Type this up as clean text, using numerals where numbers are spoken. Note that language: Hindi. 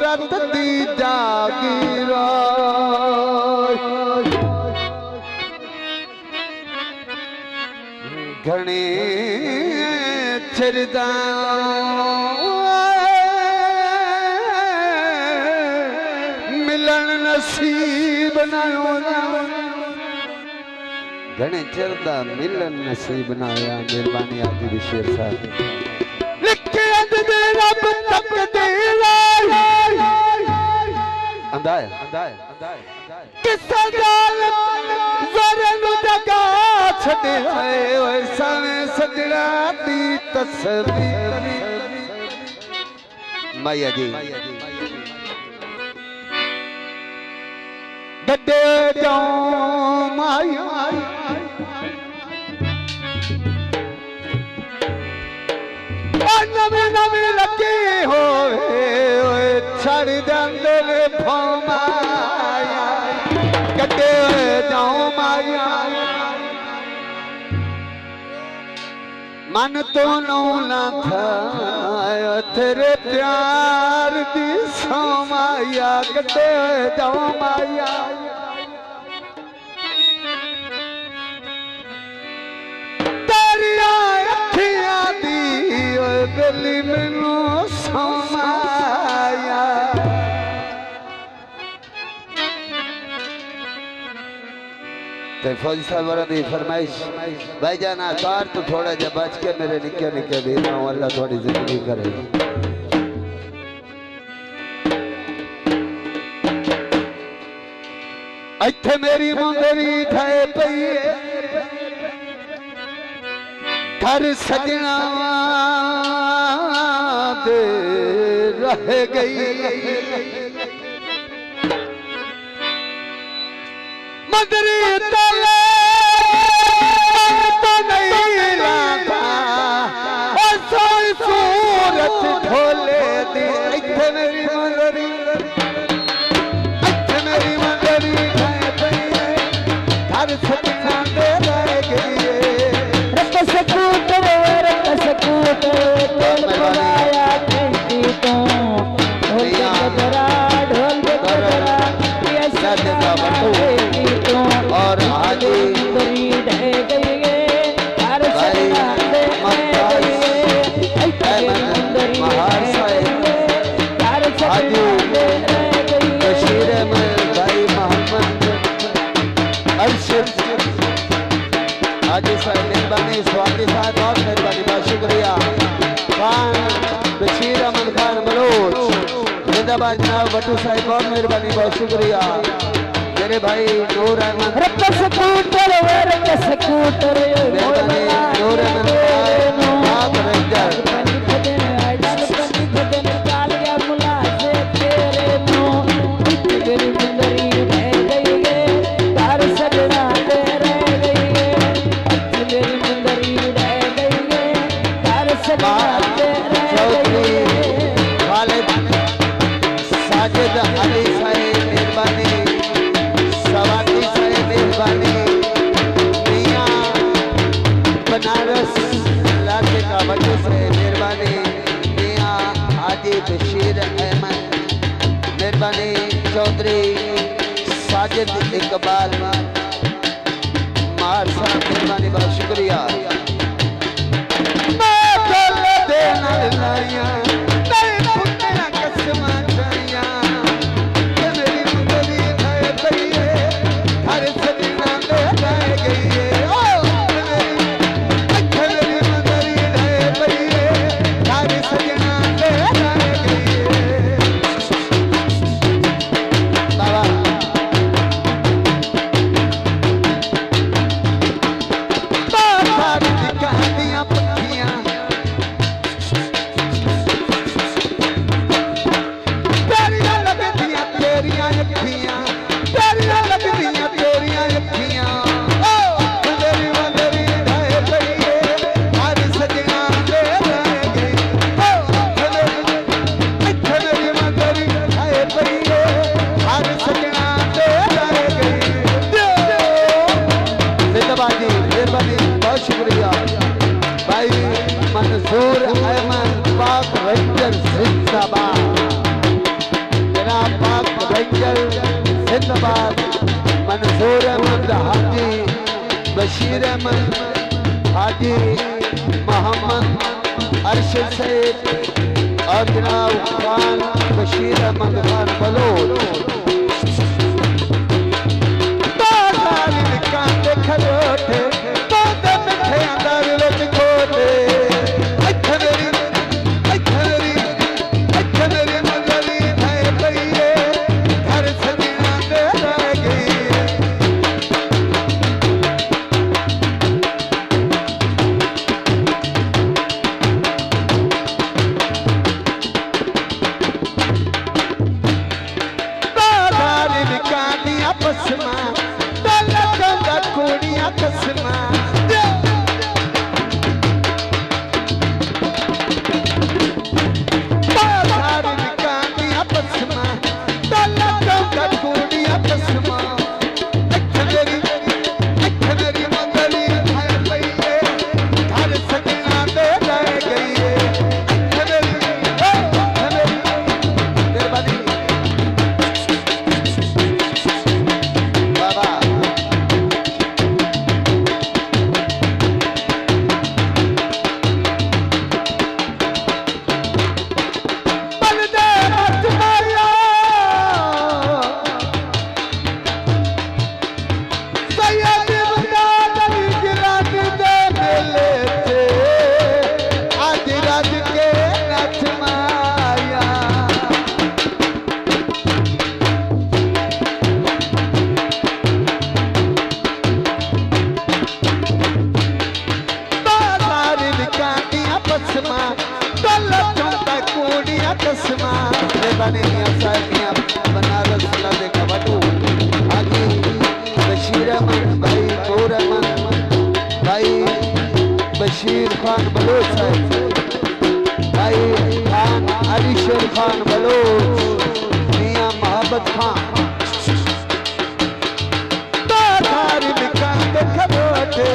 कुदरत दी जागीर घणे चिरदा मिलन नसीब न घणे चिरदा मिलन नसीब न आया। मेहरबानी आदि बशीर साहब लिखे अज दे रब तक दे अंदाए किसा जाल ज़रे नु जगा छड़े ओए सावे सजड़ा दी तस्वीर माया जी गड्डे जाऊं माया नवी नवी लगी होए छड़ जांदे ने फमाया गड्डे जाऊं माया मन तो ना था तेरे प्यार दी समाया गड्डे जाऊं माया गली मैनू समाया फौजी साहब की फरमाइश भाई जान आकार तो थोड़ा जा बच के मेरे निके निके भी ना अल्लाह थोड़ी जिंदगी करे। इत्थे मेरी मुंदरी ठाए पई घर सजना दे रह गई मदरी तले तो नहीं लाता सोई सूरत ढोले दी इत्थे मेरी मदरी घर सजना दे रह गई और आगे बशीर अहमद भाई मोहम्मद अरशद हाजी साहब मेहरबानी स्वाति साहब बहुत मेहरबानी बहुत शुक्रिया खान बशीर अहमद खान बलोच जिंदाबाद जनाब बट्टू साहब बहुत मेहरबानी बहुत शुक्रिया मेरे भाई नूर अहमद मेहरबानी नूर अहमद बशीर अहमद मेहरबानी चौधरी साजिद इकबाल मार साहब मेहरबानी बहुत शुक्रिया। मंसूर अहमद पाक रंजन जिंदाबाद जिंदाबाद मंसूर अहमद हाजी बशीर अहमद हाजी मोहम्मद अरशद सैद और जनाब खान बशीर अहमद खान बलोच खलोटे तो मिठे अंदर विच खोटे मेरी मंगली थे पईए घर सजना दे रह गई दादारी निकाली आपस में कुड़िया कसमा बाजार निकाली आपस में तलका कुड़िया कसमा मेरी मंगली है पईए घर सजना दे रह गई मेहरबानी बाबा बनारस देखा बटू हाजी बशीर अहमद भाई नूर अहमद भाई बशीर खान बलोच साहब भाई खान अलीशर खान बलोच मियां मोहब्बत खान तारी निकाल खबोटे